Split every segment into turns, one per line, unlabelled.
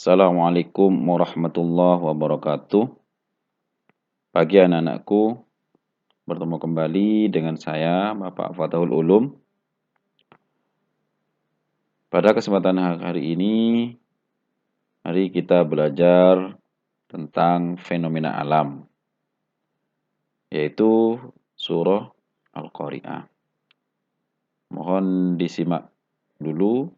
Assalamualaikum warahmatullahi wabarakatuh. Pagi anak-anakku, bertemu kembali dengan saya, Bapak Fatahul Ulum. Pada kesempatan hari ini, mari kita belajar tentang fenomena alam, yaitu surah Al-Qari'ah. Mohon disimak dulu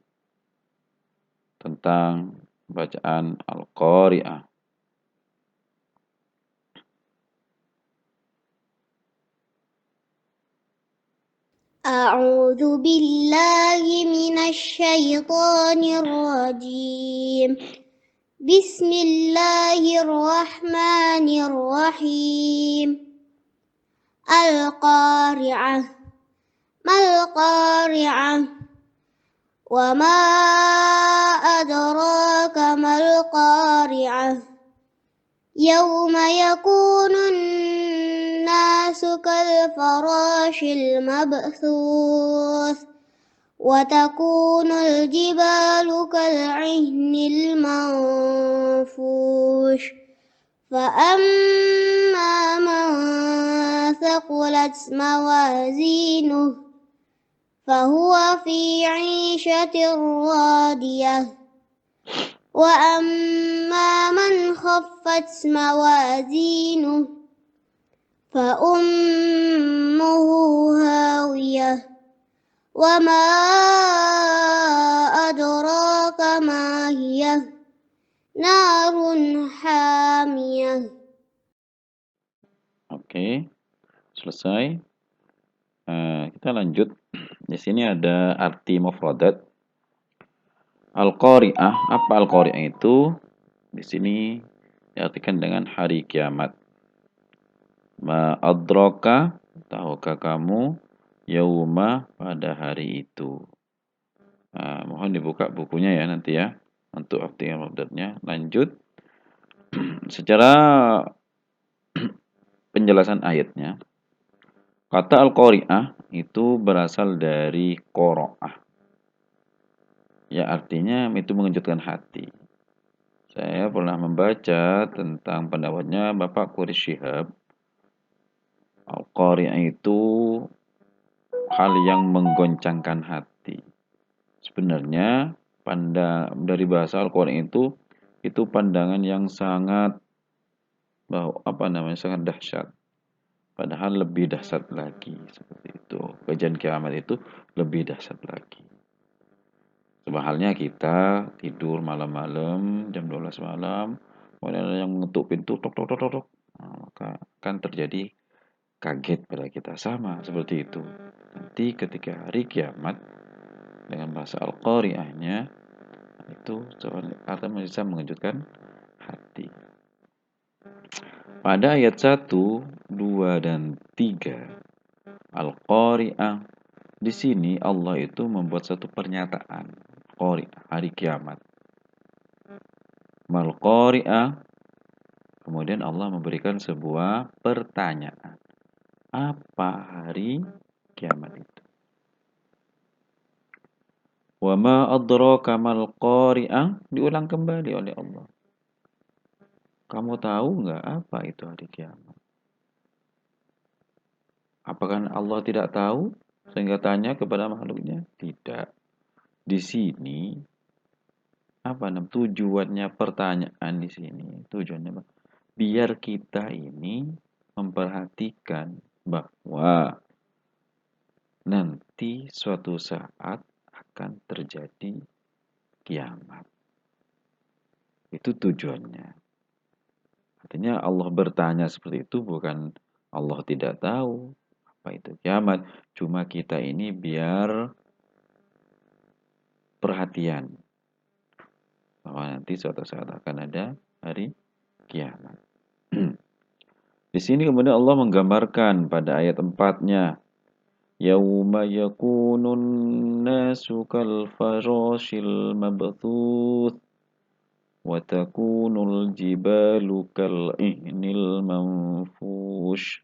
tentang bacaan Al-Qari'ah.
أعوذ بالله من الشيطان الرجيم بسم الله الرحمن الرحيم القارعة ما القارعة وما أدراك ما القارعة يوم يكون الناس كالفراش المبثوث وتكون الجبال كالعهن المنفوش فأما من ثقلت موازينه فهو في عيشة راضية وأما من خفت موازينه فأمه هاوية وما أدراك ما هي نار حامية.
Oke, selesai. Kita lanjut. Di sini ada arti mufradat. Al-Qari'ah, apa Al-Qari'ah itu? Di sini diartikan dengan hari kiamat. Ma adraka, tahukah kamu, yauma, pada hari itu. Mohon dibuka bukunya ya nanti ya, untuk arti mufradatnya. Lanjut. Secara penjelasan ayatnya, kata Al-Qari'ah itu berasal dari qoro'ah. Ya, artinya itu mengejutkan hati. Saya pernah membaca tentang pendapatnya Bapak Quraish Shihab. Al-Qari'ah itu hal yang menggoncangkan hati. Sebenarnya dari bahasa Al-Qari'ah itu pandangan yang sangat sangat dahsyat. Padahal lebih dahsyat lagi seperti itu. Kejadian kiamat itu lebih dahsyat lagi. Sebahalnya kita tidur malam-malam jam 12 malam, kemudian ada yang mengetuk pintu tok tok tok tok tok. Maka akan terjadi kaget pada kita, sama seperti itu. Nanti ketika hari kiamat dengan bahasa Al-Qari'ahnya itu akan bisa mengejutkan hati. Pada ayat 1, 2 dan 3 Al-Qari'ah, di sini Allah itu membuat satu pernyataan, Qari'ah, hari kiamat. Mal Qari'ah, kemudian Allah memberikan sebuah pertanyaan. Apa hari kiamat itu? Wa ma adraka mal qari'ah, diulang kembali oleh Allah. Kamu tahu nggak apa itu hari kiamat? Apakah Allah tidak tahu sehingga tanya kepada makhluknya? Tidak. Di sini tujuannya pertanyaan di sini? Tujuannya apa? Biar kita ini memperhatikan bahwa nanti suatu saat akan terjadi kiamat. Itu tujuannya. Artinya Allah bertanya seperti itu bukan Allah tidak tahu apa itu kiamat. Cuma kita ini biar perhatian bahwa nanti suatu saat akan ada hari kiamat. Di sini kemudian Allah menggambarkan pada ayat 4-nya, yauma yakunun nasu kal farashil mabthuth wa takunul jibalu kal ihnil manfush.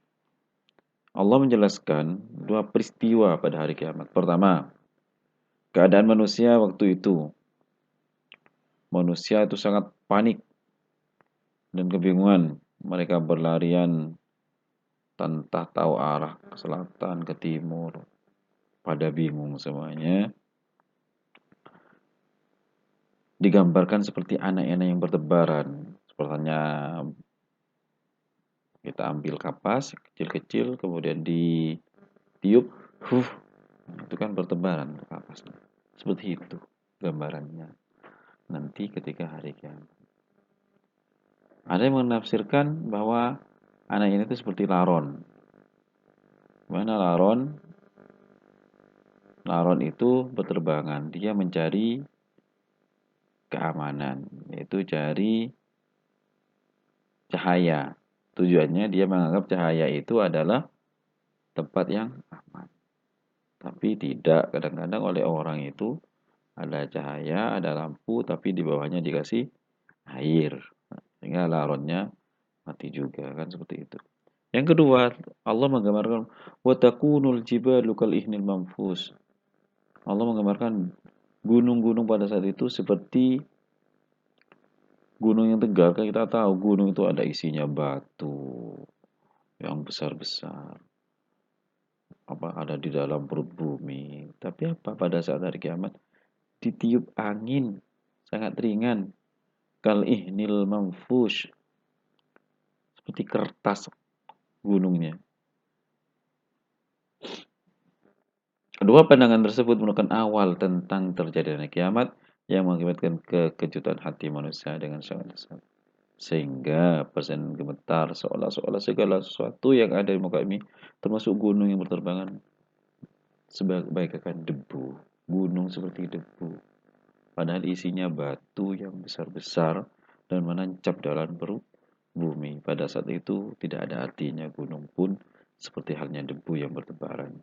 Allah menjelaskan dua peristiwa pada hari kiamat. Pertama, keadaan manusia waktu itu manusia itu sangat panik dan kebingungan. Mereka berlarian tanpa tahu arah ke selatan, ke timur. Pada bingung semuanya. Digambarkan seperti anak-anak yang bertebaran. Sepertinya kita ambil kapas kecil-kecil, kemudian ditiup, itu kan bertebaran kapasnya. Seperti itu gambarannya. Nanti ketika hari kiamat. Ada yang menafsirkan bahwa anak ini itu seperti laron. Mana laron? Laron itu berterbangan. Dia mencari keamanan, yaitu cari cahaya. Tujuannya dia menganggap cahaya itu adalah tempat yang aman. Tapi tidak, kadang-kadang oleh orang itu ada cahaya, ada lampu, tapi di bawahnya dikasih air. Sehingga laronnya mati juga, kan seperti itu. Yang kedua, Allah menggambarkan wa takunul jibalu kal ihnil manfus. Allah menggambarkan gunung-gunung pada saat itu seperti gunung yang tegar. Kan kita tahu gunung itu ada isinya batu yang besar-besar. Ada di dalam perut bumi. Tapi pada saat hari kiamat ditiup angin sangat ringan. Kal ihnil manfush, seperti kertas gunungnya. Kedua pandangan tersebut merupakan awal tentang terjadinya kiamat yang mengakibatkan kekejutan hati manusia dengan sangat besar. Sehingga perasaan gemetar seolah-olah segala sesuatu yang ada di muka bumi, termasuk gunung yang berterbangan, bagaikan debu. Gunung seperti debu. Padahal isinya batu yang besar-besar dan menancap dalam perut bumi. Pada saat itu tidak ada artinya gunung pun seperti halnya debu yang bertebaran.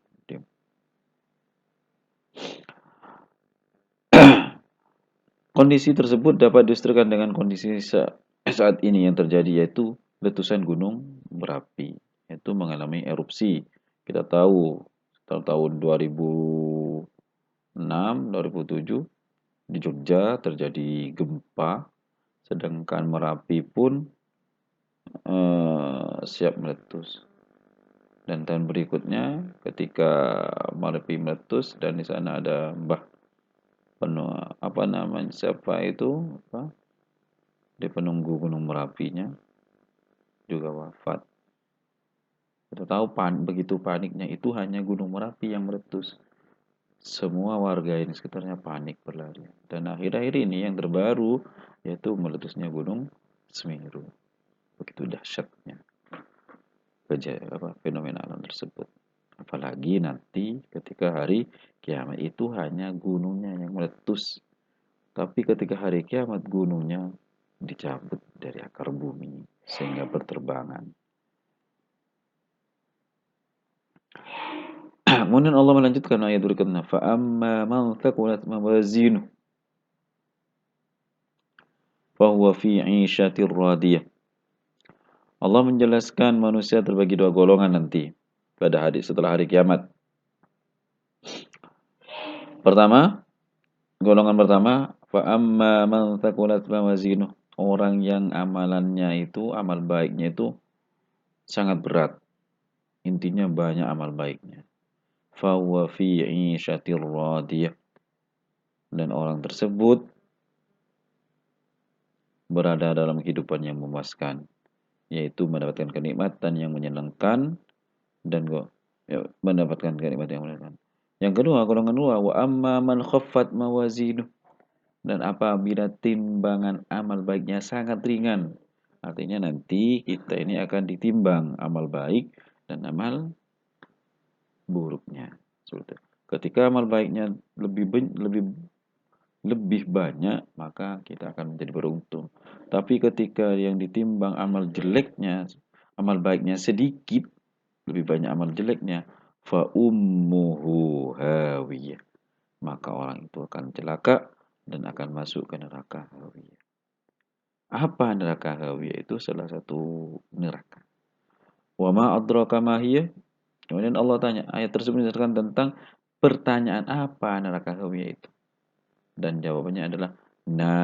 Kondisi tersebut dapat disesuaikan dengan kondisi saat ini yang terjadi, yaitu letusan gunung berapi, yaitu mengalami erupsi. Kita tahu tahun 2006, 2007 di Jogja terjadi gempa, sedangkan Merapi pun siap meletus. Dan tahun berikutnya ketika Merapi meletus dan di sana ada Mbah siapa itu di penunggu Gunung Merapinya juga wafat. Kita tahu begitu paniknya itu hanya Gunung Merapi yang meletus. Semua warga ini sekitarnya panik berlari. Dan akhir-akhir ini yang terbaru yaitu meletusnya Gunung Semeru. Begitu dahsyatnya fenomena alam tersebut. Apalagi nanti ketika hari kiamat itu hanya gunungnya yang meletus. Tapi ketika hari kiamat gunungnya dicabut dari akar bumi sehingga berterbangan. Kemudian Allah melanjutkan ayat berikutnya, fa amma man thaqulat mawazinuhu fa huwa fi 'ishatir radiyah. Allah menjelaskan manusia terbagi dua golongan nanti pada setelah hari kiamat. Golongan pertama, fa amma man thaqulat mawazinuhu, orang yang amalannya itu, amal baiknya itu sangat berat. Intinya banyak amal baiknya. Fa huwa fi 'ishatir radiyah. Dan orang tersebut berada dalam kehidupan yang memuaskan, yaitu mendapatkan kenikmatan yang menyenangkan dan mendapatkan kenikmatan yang menyenangkan. Yang kedua, golongan dua, wa amma man khaffat mawazinuh, dan apabila timbangan amal baiknya sangat ringan, artinya nanti kita ini akan ditimbang amal baik dan amal buruknya. Ketika amal baiknya lebih banyak, maka kita akan menjadi beruntung. Tapi ketika yang ditimbang amal jeleknya, amal baiknya sedikit, lebih banyak amal jeleknya, fa ummuhu hawiyah, maka orang itu akan celaka dan akan masuk ke neraka hawiyah. Apa neraka hawiyah? Itu salah satu neraka. Wa ma adraka ma hiya? Kemudian Allah tanya, ayat tersebut menjelaskan tentang pertanyaan apa neraka hawiyah itu. Dan jawabannya adalah